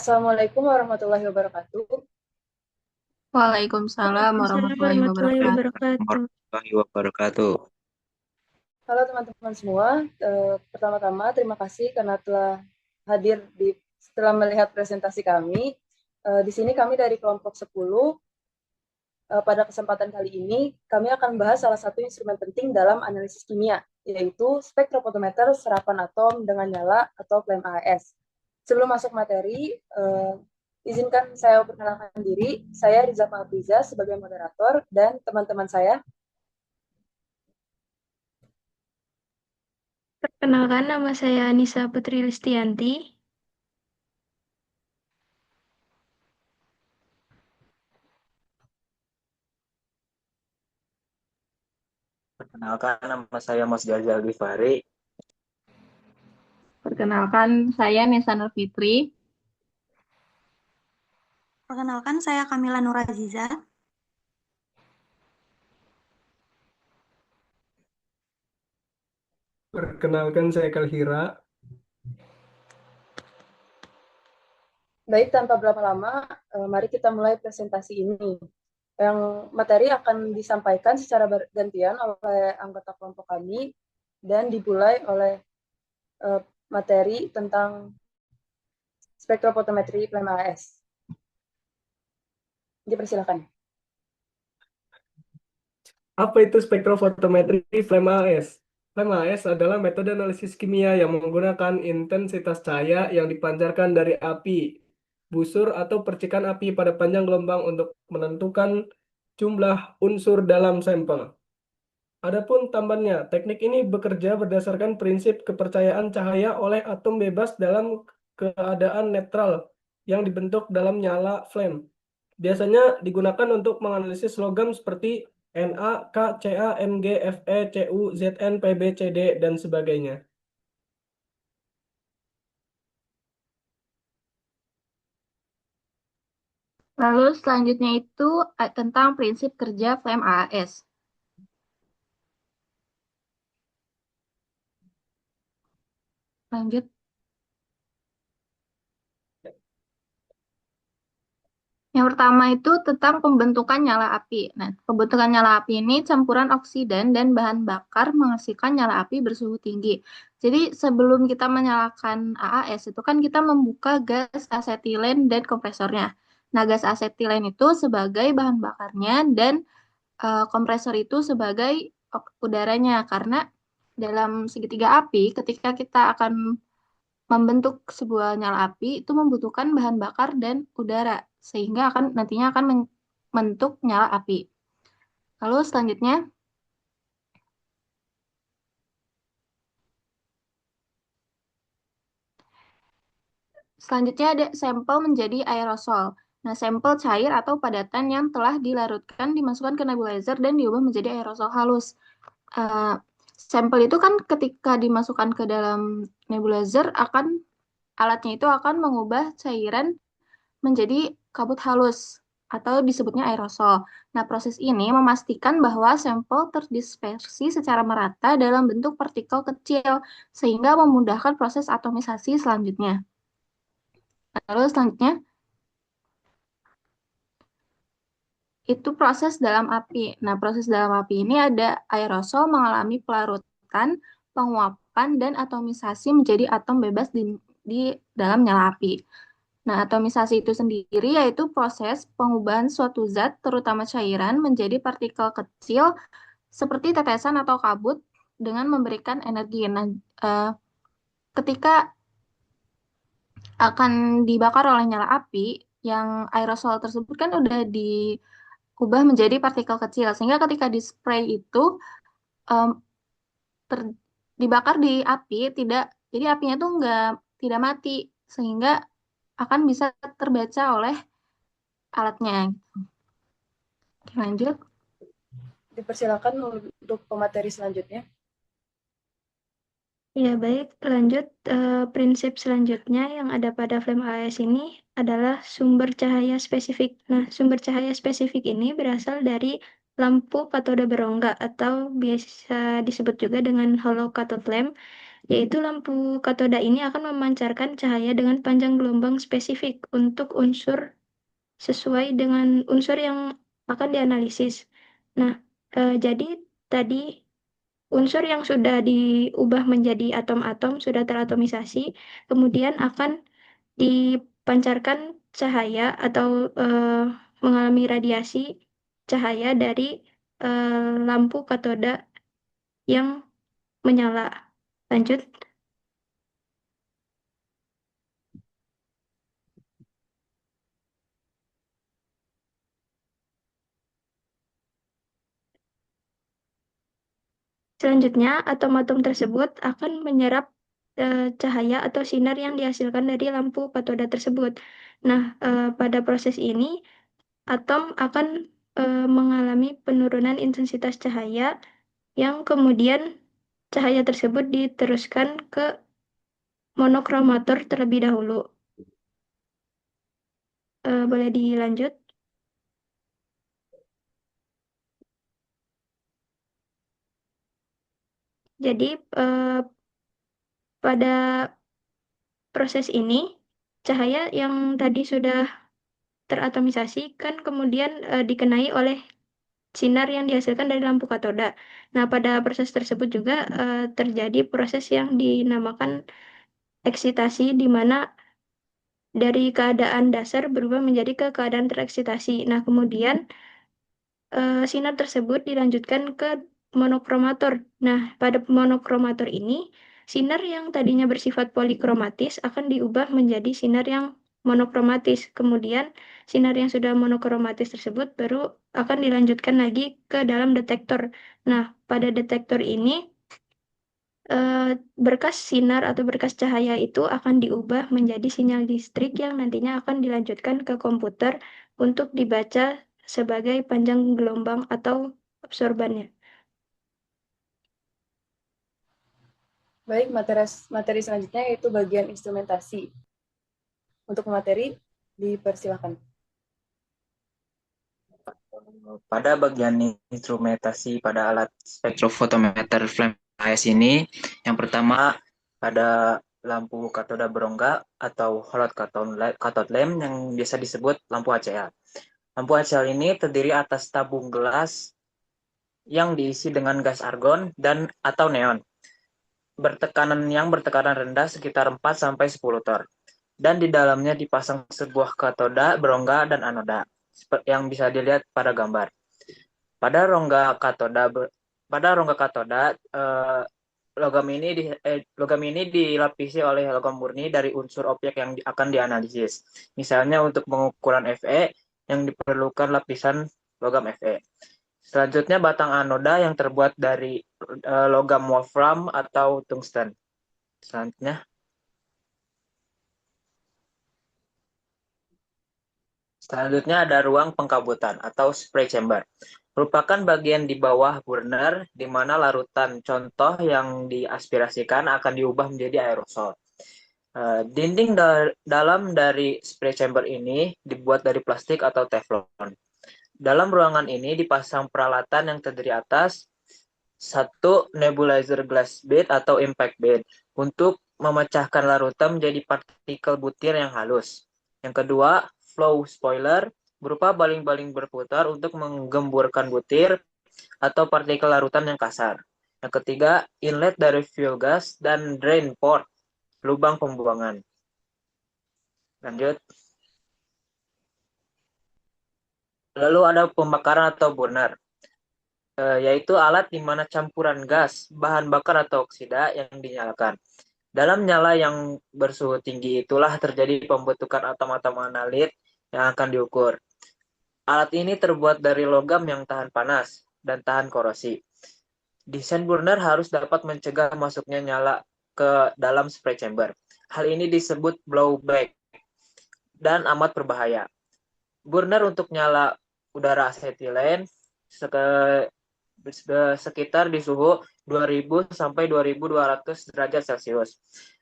Assalamualaikum warahmatullahi wabarakatuh. Waalaikumsalam Waalaikumsalam warahmatullahi warahmatullahi wabarakatuh. wabarakatuh. Warahmatullahi wabarakatuh. Halo teman-teman semua. Pertama-tama terima kasih karena telah hadir setelah melihat presentasi kami. Di sini kami dari kelompok 10. Pada kesempatan kali ini kami akan membahas salah satu instrumen penting dalam analisis kimia, yaitu spektrofotometer serapan atom dengan nyala atau flame AS. Sebelum masuk materi, izinkan saya perkenalkan diri. Saya Riza Fahriza sebagai moderator dan teman-teman saya. Perkenalkan, nama saya Anissa Putri Listianti. Perkenalkan, nama saya Mas Jazal Gifari. Perkenalkan, saya Nesa Nur Fitri. Perkenalkan, saya Kamila Nuraziza. Perkenalkan, saya Kalhira. Baik, tanpa berlama-lama, mari kita mulai presentasi ini. Yang materi akan disampaikan secara bergantian oleh anggota kelompok kami dan dimulai oleh materi tentang spektrofotometri flame AS. Dipersilakan. Apa itu spektrofotometri flame AS? Flame AS adalah metode analisis kimia yang menggunakan intensitas cahaya yang dipancarkan dari api, busur atau percikan api pada panjang gelombang untuk menentukan jumlah unsur dalam sampel. Adapun tambahannya, teknik ini bekerja berdasarkan prinsip kepercayaan cahaya oleh atom bebas dalam keadaan netral yang dibentuk dalam nyala flame. Biasanya digunakan untuk menganalisis logam seperti Na, K, Ca, Mg, Fe, Cu, Zn, Pb, Cd, dan sebagainya. Lalu selanjutnya itu tentang prinsip kerja flame AS. Lanjut. Yang pertama itu tentang pembentukan nyala api. Nah, pembentukan nyala api ini campuran oksidan dan bahan bakar menghasilkan nyala api bersuhu tinggi. Jadi sebelum kita menyalakan AAS itu kan kita membuka gas asetilen dan kompresornya. Nah, gas asetilen itu sebagai bahan bakarnya dan kompresor itu sebagai udaranya. Karena dalam segitiga api, ketika kita akan membentuk sebuah nyala api itu membutuhkan bahan bakar dan udara sehingga nantinya akan membentuk nyala api. Lalu selanjutnya ada sampel menjadi aerosol. Nah, sampel cair atau padatan yang telah dilarutkan dimasukkan ke nebulizer dan diubah menjadi aerosol halus. Uh, Sampel itu kan ketika dimasukkan ke dalam nebulizer alatnya itu akan mengubah cairan menjadi kabut halus atau disebutnya aerosol. Nah, proses ini memastikan bahwa sampel terdispersi secara merata dalam bentuk partikel kecil sehingga memudahkan proses atomisasi selanjutnya. Lalu selanjutnya itu proses dalam api. Nah, proses dalam api ini ada aerosol mengalami pelarutan, penguapan, dan atomisasi menjadi atom bebas di dalam nyala api. Nah, atomisasi itu sendiri yaitu proses pengubahan suatu zat, terutama cairan, menjadi partikel kecil seperti tetesan atau kabut dengan memberikan energi. Nah, ketika akan dibakar oleh nyala api, yang aerosol tersebut kan udah diubah menjadi partikel kecil, sehingga ketika di spray itu em, dibakar di api, jadi apinya tuh tidak mati, sehingga akan bisa terbaca oleh alatnya. Lanjut. Dipersilakan untuk pemateri selanjutnya. Ya, baik. Lanjut, prinsip selanjutnya yang ada pada flame AS ini adalah sumber cahaya spesifik. Nah, sumber cahaya spesifik ini berasal dari lampu katoda berongga atau biasa disebut juga dengan hollow cathode lamp. yaitu lampu katoda ini akan memancarkan cahaya dengan panjang gelombang spesifik untuk unsur sesuai dengan unsur yang akan dianalisis. Nah, jadi tadi unsur yang sudah diubah menjadi atom-atom sudah teratomisasi, kemudian akan dipancarkan cahaya atau mengalami radiasi cahaya dari lampu katoda yang menyala. Lanjut. Selanjutnya, atom-atom tersebut akan menyerap cahaya atau sinar yang dihasilkan dari lampu katoda tersebut. Nah, pada proses ini, atom akan mengalami penurunan intensitas cahaya yang kemudian cahaya tersebut diteruskan ke monokromator terlebih dahulu. Boleh dilanjut? Jadi, pada proses ini, cahaya yang tadi sudah teratomisasi kan kemudian dikenai oleh sinar yang dihasilkan dari lampu katoda. Nah, pada proses tersebut juga terjadi proses yang dinamakan eksitasi, di mana dari keadaan dasar berubah menjadi ke keadaan tereksitasi. Nah, kemudian sinar tersebut dilanjutkan ke monokromator. Nah, pada monokromator ini, sinar yang tadinya bersifat polikromatis akan diubah menjadi sinar yang monokromatis. Kemudian, sinar yang sudah monokromatis tersebut baru akan dilanjutkan lagi ke dalam detektor. Nah, pada detektor ini, berkas sinar atau berkas cahaya itu akan diubah menjadi sinyal listrik yang nantinya akan dilanjutkan ke komputer untuk dibaca sebagai panjang gelombang atau absorbannya. Baik, materi selanjutnya yaitu bagian instrumentasi. Untuk materi, dipersilakan. Pada bagian instrumentasi pada alat spektrofotometer flame AS ini, yang pertama pada lampu katoda berongga atau hollow cathode lamp yang biasa disebut lampu HCl. Lampu HCl ini terdiri atas tabung gelas yang diisi dengan gas argon dan atau neon. Bertekanan rendah sekitar 4 sampai 10 torr. Dan di dalamnya dipasang sebuah katoda, berongga dan anoda yang bisa dilihat pada gambar. Pada rongga katoda logam ini dilapisi oleh logam murni dari unsur objek yang akan dianalisis. Misalnya untuk pengukuran Fe yang diperlukan lapisan logam Fe. Selanjutnya batang anoda yang terbuat dari logam wolfram atau tungsten. Selanjutnya ada ruang pengkabutan atau spray chamber. Merupakan bagian di bawah burner di mana larutan contoh yang diaspirasikan akan diubah menjadi aerosol. Dinding dalam dari spray chamber ini dibuat dari plastik atau teflon. Dalam ruangan ini dipasang peralatan yang terdiri atas satu nebulizer glass bead atau impact bead untuk memecahkan larutan menjadi partikel butir yang halus. Yang kedua, flow spoiler berupa baling-baling berputar untuk menggemburkan butir atau partikel larutan yang kasar. Yang ketiga, inlet dari fuel gas dan drain port, lubang pembuangan. Lanjut. Lalu ada pembakaran atau burner, yaitu alat di mana campuran gas, bahan bakar atau oksida yang dinyalakan. Dalam nyala yang bersuhu tinggi itulah terjadi pembentukan atom-atom analit yang akan diukur. Alat ini terbuat dari logam yang tahan panas dan tahan korosi. Desain burner harus dapat mencegah masuknya nyala ke dalam spray chamber. Hal ini disebut blowback dan amat berbahaya. Burner untuk nyala udara asetilen sekitar di suhu 2000 sampai 2200 derajat Celcius.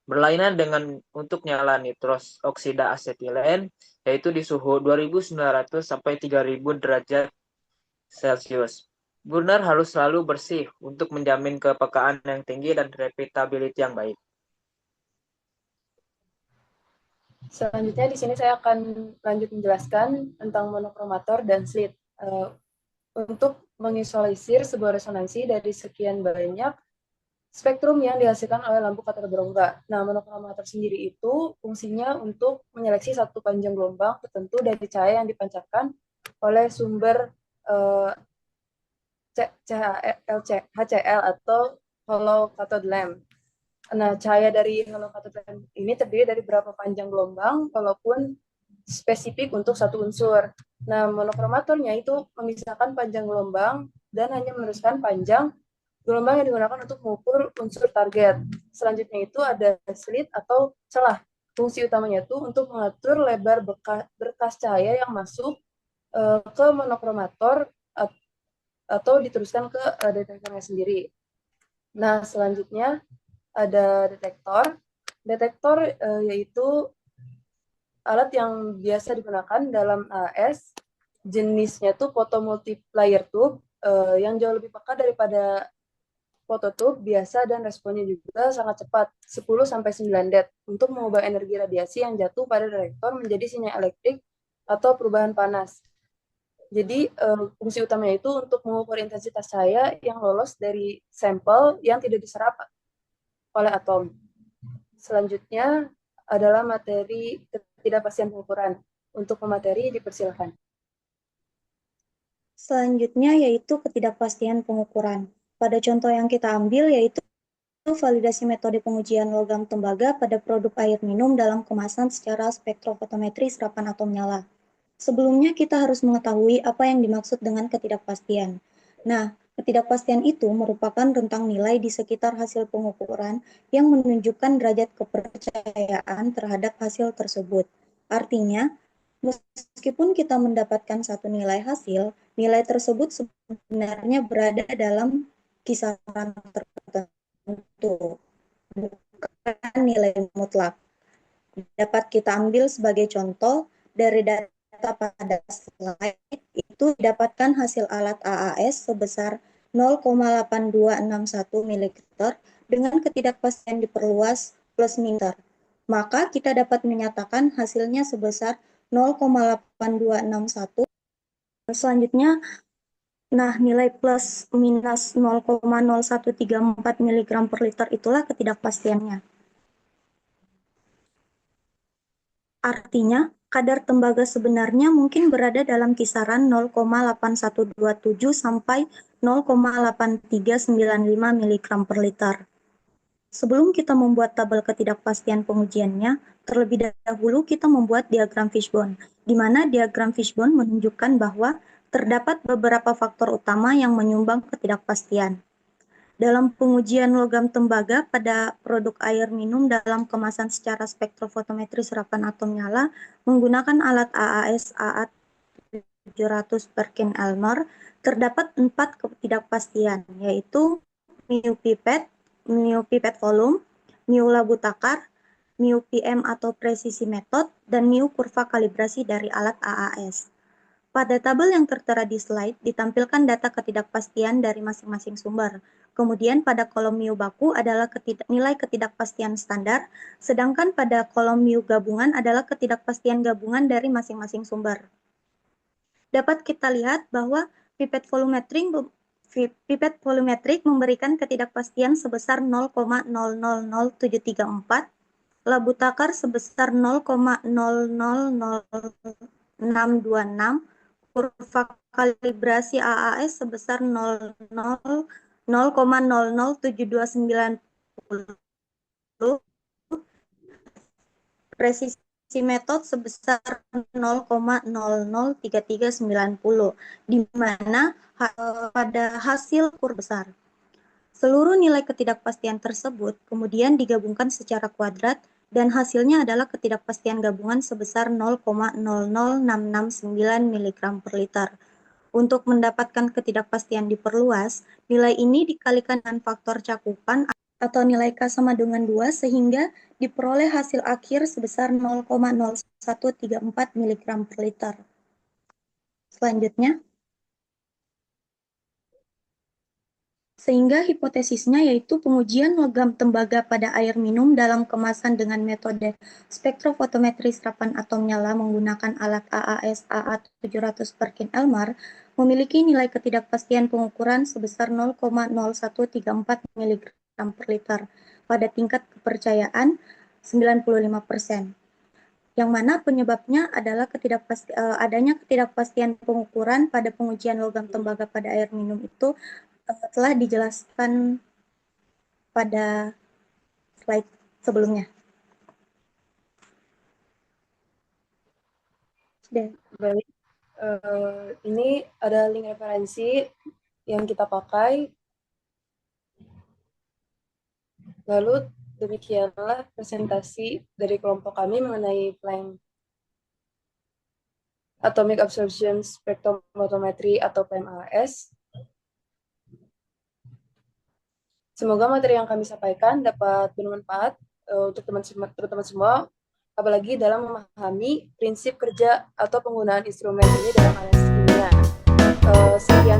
Berlainan dengan untuk nyala nitros oksida asetilen yaitu di suhu 2900 sampai 3000 derajat Celcius. Burner harus selalu bersih untuk menjamin kepekaan yang tinggi dan repeatability yang baik. Selanjutnya di sini saya akan lanjut menjelaskan tentang monokromator dan slit. Untuk mengisolasi sebuah resonansi dari sekian banyak spektrum yang dihasilkan oleh lampu kathode berongga. Nah, monokromator sendiri itu fungsinya untuk menyeleksi satu panjang gelombang tertentu dari cahaya yang dipancarkan oleh sumber HCl atau hollow cathode lamp. Nah, cahaya dari hollow cathode lamp ini terdiri dari beberapa panjang gelombang, walaupun spesifik untuk satu unsur. Nah, monokromatornya itu memisahkan panjang gelombang dan hanya meneruskan panjang gelombang yang digunakan untuk mengukur unsur target. Selanjutnya itu ada slit atau celah. Fungsi utamanya itu untuk mengatur lebar berkas cahaya yang masuk ke monokromator atau diteruskan ke detektornya sendiri. Nah, selanjutnya ada detektor. Detektor yaitu alat yang biasa digunakan dalam AS. Jenisnya tuh photomultiplier tube yang jauh lebih peka daripada phototube biasa dan responnya juga sangat cepat, 10-9 det, untuk mengubah energi radiasi yang jatuh pada detektor menjadi sinyal elektrik atau perubahan panas. Jadi fungsi utamanya itu untuk mengukur intensitas cahaya yang lolos dari sampel yang tidak diserap oleh atom. Selanjutnya adalah materi ketidakpastian pengukuran. Untuk pemateri dipersilakan. Selanjutnya yaitu ketidakpastian pengukuran. Pada contoh yang kita ambil yaitu validasi metode pengujian logam tembaga pada produk air minum dalam kemasan secara spektrofotometri serapan atom nyala. Sebelumnya kita harus mengetahui apa yang dimaksud dengan ketidakpastian. Nah, ketidakpastian itu merupakan rentang nilai di sekitar hasil pengukuran yang menunjukkan derajat kepercayaan terhadap hasil tersebut. Artinya, meskipun kita mendapatkan satu nilai hasil, nilai tersebut sebenarnya berada dalam kisaran tertentu, bukan nilai mutlak. Dapat kita ambil sebagai contoh dari data pada slide itu didapatkan hasil alat AAS sebesar 0,8261 ml dengan ketidakpastian diperluas plus minus. Maka kita dapat menyatakan hasilnya sebesar 0,8261. Selanjutnya, nah nilai plus minus 0,0134 mg per liter itulah ketidakpastiannya. Artinya, kadar tembaga sebenarnya mungkin berada dalam kisaran 0,8127 sampai 0,8395 mg per liter. Sebelum kita membuat tabel ketidakpastian pengujiannya, terlebih dahulu kita membuat diagram fishbone, di mana diagram fishbone menunjukkan bahwa terdapat beberapa faktor utama yang menyumbang ketidakpastian. Dalam pengujian logam tembaga pada produk air minum dalam kemasan secara spektrofotometri serapan atom nyala menggunakan alat AAS AA 700 Perkin-Elmer, terdapat 4 ketidakpastian, yaitu mu pipet volume, mu labu takar, mu PM atau presisi method, dan mu kurva kalibrasi dari alat AAS. Pada tabel yang tertera di slide ditampilkan data ketidakpastian dari masing-masing sumber. Kemudian pada kolom mu baku adalah nilai ketidakpastian standar, sedangkan pada kolom mu gabungan adalah ketidakpastian gabungan dari masing-masing sumber. Dapat kita lihat bahwa pipet volumetrik memberikan ketidakpastian sebesar 0,000734, labu takar sebesar 0,000626, kurva kalibrasi AAS sebesar 0,007290, presisi metode sebesar 0,003390, di mana pada hasil kur besar. Seluruh nilai ketidakpastian tersebut kemudian digabungkan secara kuadrat dan hasilnya adalah ketidakpastian gabungan sebesar 0,00669 mg per liter. Untuk mendapatkan ketidakpastian diperluas, nilai ini dikalikan dengan faktor cakupan atau nilai K sama dengan 2 sehingga diperoleh hasil akhir sebesar 0,0134 mg per liter. Selanjutnya, Sehingga hipotesisnya yaitu pengujian logam tembaga pada air minum dalam kemasan dengan metode spektrofotometri serapan atom nyala menggunakan alat AAS AA700 per kin Elmar memiliki nilai ketidakpastian pengukuran sebesar 0,0134 mg per liter pada tingkat kepercayaan 95%. Yang mana penyebabnya adalah adanya ketidakpastian pengukuran pada pengujian logam tembaga pada air minum itu telah dijelaskan pada slide sebelumnya. Baik, ini ada link referensi yang kita pakai. Lalu demikianlah presentasi dari kelompok kami mengenai Planck Atomic Absorption Spectrophotometry atau PMAS. Semoga materi yang kami sampaikan dapat bermanfaat untuk teman-teman semua, apalagi dalam memahami prinsip kerja atau penggunaan instrumen ini dalam analisis kimia. Sekian